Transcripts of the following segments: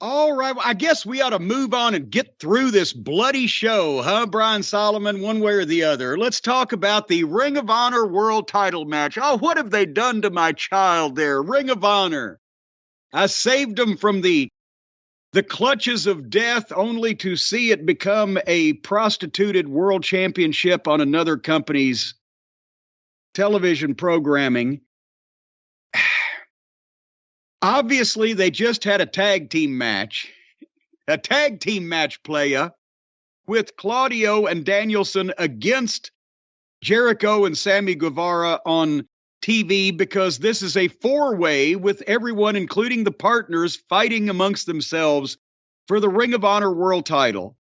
All right. Well, I guess we ought to move on and get through this bloody show, huh, Brian Solomon, one way or the other. Let's talk about the Ring of Honor World Title match. Oh, what have they done to my child there? Ring of Honor. I saved them from the clutches of death only to see it become a prostituted world championship on another company's television programming. Obviously, they just had a tag team match playa with Claudio and Danielson against Jericho and Sammy Guevara on TV, because this is a four-way with everyone, including the partners, fighting amongst themselves for the Ring of Honor World Title.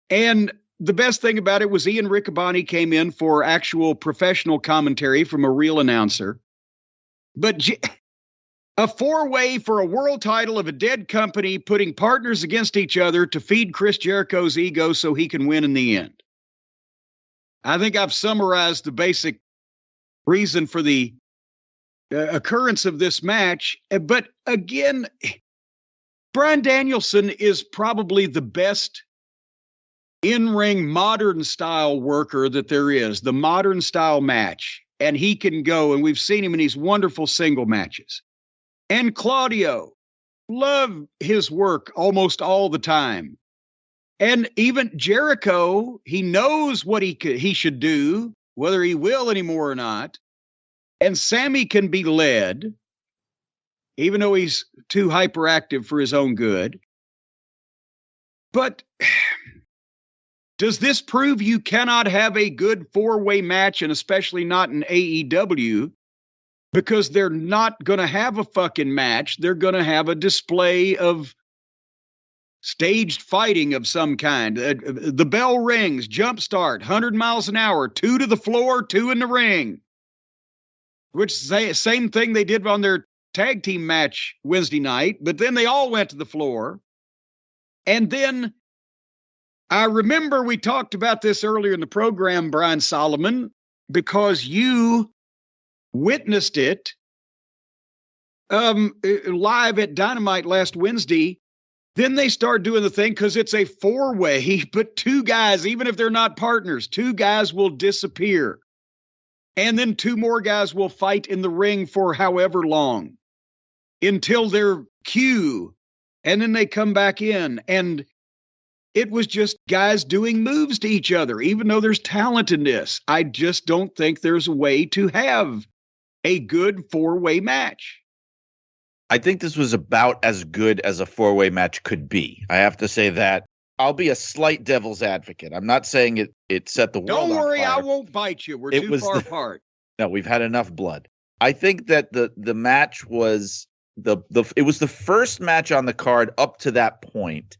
And the best thing about it was Ian Riccaboni came in for actual professional commentary from a real announcer. But a four-way for a world title of a dead company, putting partners against each other to feed Chris Jericho's ego so he can win in the end. I think I've summarized the basic reason for the occurrence of this match. But again, Bryan Danielson is probably the best in-ring modern style worker that there is, the modern style match. And he can go, and we've seen him in these wonderful single matches. And Claudio, love his work almost all the time. And even Jericho, he knows what he should do, whether he will anymore or not. And Sammy can be led, even though he's too hyperactive for his own good. But does this prove you cannot have a good four-way match, and especially not in AEW? Because they're not going to have a fucking match. They're going to have a display of staged fighting of some kind. The bell rings, jump start, 100 miles an hour, 2 to the floor, 2 in the ring. Which same thing they did on their tag team match Wednesday night, but then they all went to the floor. And then I remember we talked about this earlier in the program, Brian Solomon, because you witnessed it live at Dynamite last Wednesday. Then they start doing the thing because it's a four-way, but two guys, even if they're not partners, two guys will disappear. And then two more guys will fight in the ring for however long until their cue. And then they come back in. And it was just guys doing moves to each other, even though there's talent in this. I just don't think there's a way to have a good four-way match. I think this was about as good as a four-way match could be. I have to say that. I'll be a slight devil's advocate. I'm not saying it set the world on fire. Don't worry, I won't bite you. We're too far apart. No, we've had enough blood. I think that the match was it was the first match on the card up to that point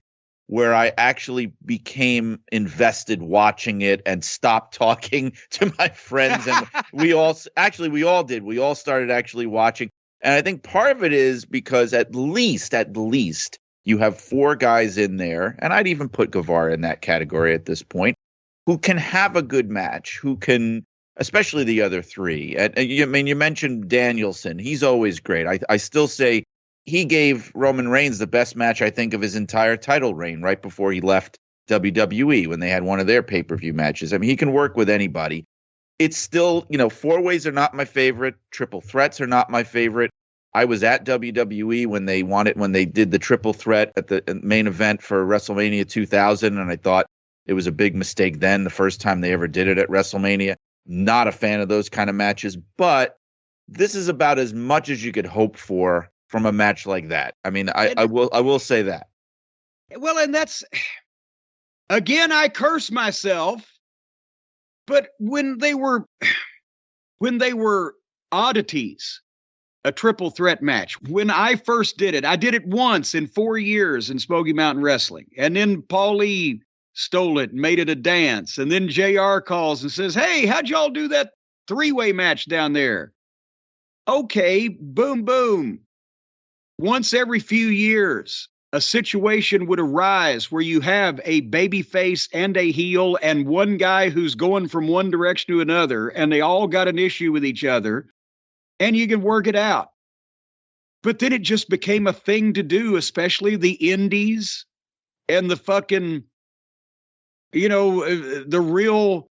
where I actually became invested watching it and stopped talking to my friends. And we all did. We all started actually watching. And I think part of it is because at least you have four guys in there, and I'd even put Guevara in that category at this point, who can have a good match, who can, especially the other three. You mentioned Danielson. He's always great. I still say he gave Roman Reigns the best match, I think, of his entire title reign right before he left WWE when they had one of their pay-per-view matches. I mean, he can work with anybody. It's still, four-ways are not my favorite. Triple threats are not my favorite. I was at WWE when they did the triple threat at the main event for WrestleMania 2000, and I thought it was a big mistake then, the first time they ever did it at WrestleMania. Not a fan of those kind of matches, but this is about as much as you could hope for from a match like that. I mean, I will say that. Well, and that's, again, I curse myself, but when they were oddities, a triple threat match, when I first did it, I did it once in 4 years in Smoky Mountain Wrestling. And then Paulie stole it and made it a dance. And then JR calls and says, hey, how'd y'all do that three-way match down there? Okay, boom, boom. Once every few years, a situation would arise where you have a baby face and a heel and one guy who's going from one direction to another, and they all got an issue with each other, and you can work it out. But then it just became a thing to do, especially the indies and the fucking, the real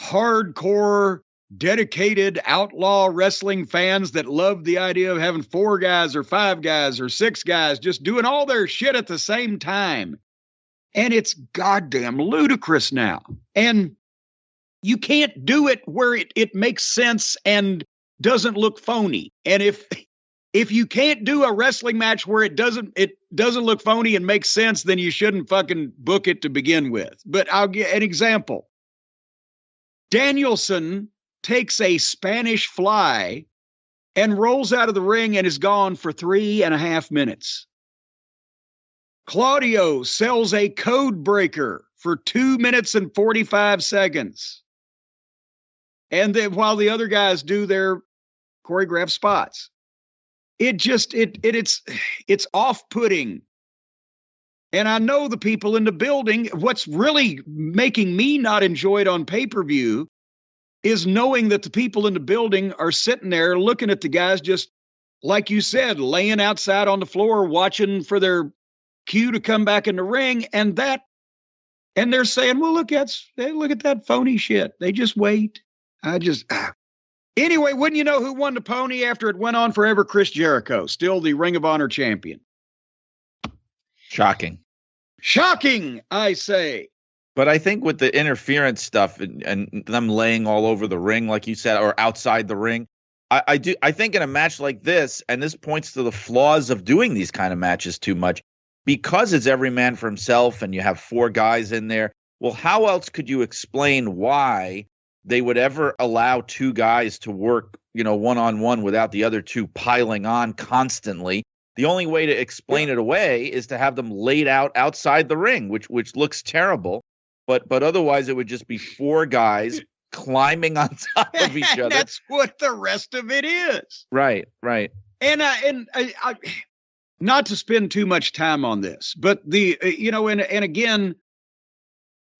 hardcore, dedicated outlaw wrestling fans that love the idea of having 4 guys or 5 guys or 6 guys just doing all their shit at the same time. And it's goddamn ludicrous now. And you can't do it where it makes sense and doesn't look phony. And if you can't do a wrestling match where it doesn't look phony and makes sense, then you shouldn't fucking book it to begin with. But I'll give an example. Danielson takes a Spanish fly and rolls out of the ring and is gone for 3.5 minutes. Claudio sells a code breaker for 2 minutes and 45 seconds. And then while the other guys do their choreographed spots, it's off-putting. And I know the people in the building, what's really making me not enjoy it on pay-per-view is knowing that the people in the building are sitting there looking at the guys just, like you said, laying outside on the floor, watching for their cue to come back in the ring. And they're saying, well, look at that phony shit. They just wait. Anyway, wouldn't you know who won the pony after it went on forever? Chris Jericho, still the Ring of Honor champion. Shocking, I say. But I think with the interference stuff and them laying all over the ring, like you said, or outside the ring, I think in a match like this, and this points to the flaws of doing these kind of matches too much, because it's every man for himself and you have 4 guys in there. Well, how else could you explain why they would ever allow 2 guys to work, one-on-one without the other 2 piling on constantly? The only way to explain it away is to have them laid out outside the ring, which looks terrible. But otherwise, it would just be 4 guys climbing on top of each other. That's what the rest of it is. Right. And I not to spend too much time on this, but and again,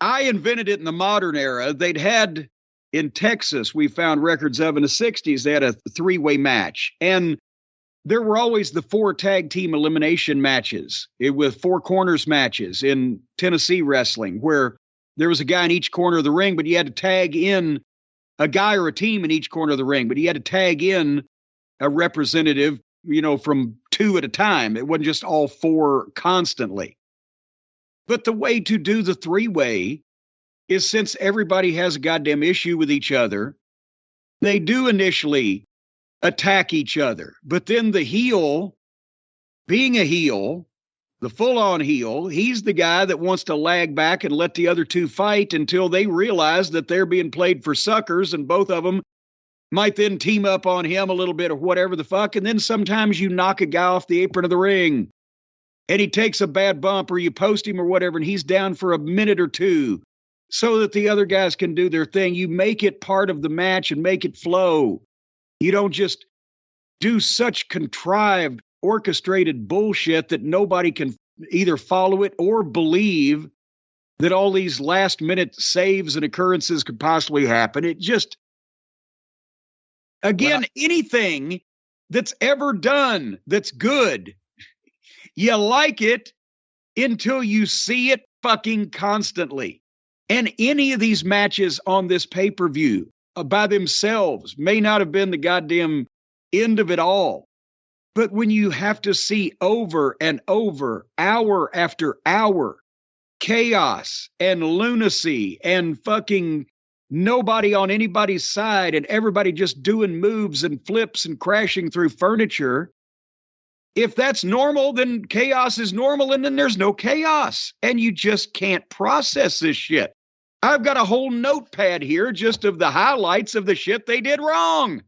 I invented it in the modern era. They'd had in Texas, we found records of in the 60s, they had a 3-way match. And there were always the 4 tag team elimination matches with 4 corners matches in Tennessee wrestling, where there was a guy in each corner of the ring, but you had to tag in a guy or a team in each corner of the ring, but you had to tag in a representative, from 2 at a time. It wasn't just all 4 constantly. But the way to do the 3-way is, since everybody has a goddamn issue with each other, they do initially attack each other. But then the heel, being a heel, the full-on heel, he's the guy that wants to lag back and let the other 2 fight until they realize that they're being played for suckers, and both of them might then team up on him a little bit or whatever the fuck. And then sometimes you knock a guy off the apron of the ring and he takes a bad bump, or you post him or whatever, and he's down for a minute or 2 so that the other guys can do their thing. You make it part of the match and make it flow. You don't just do such contrived, orchestrated bullshit that nobody can either follow it or believe that all these last-minute saves and occurrences could possibly happen. It just, again, anything that's ever done that's good, you like it until you see it fucking constantly. And any of these matches on this pay-per-view by themselves may not have been the goddamn end of it all. But when you have to see over and over, hour after hour, chaos and lunacy and fucking nobody on anybody's side and everybody just doing moves and flips and crashing through furniture, if that's normal, then chaos is normal, and then there's no chaos. And you just can't process this shit. I've got a whole notepad here just of the highlights of the shit they did wrong.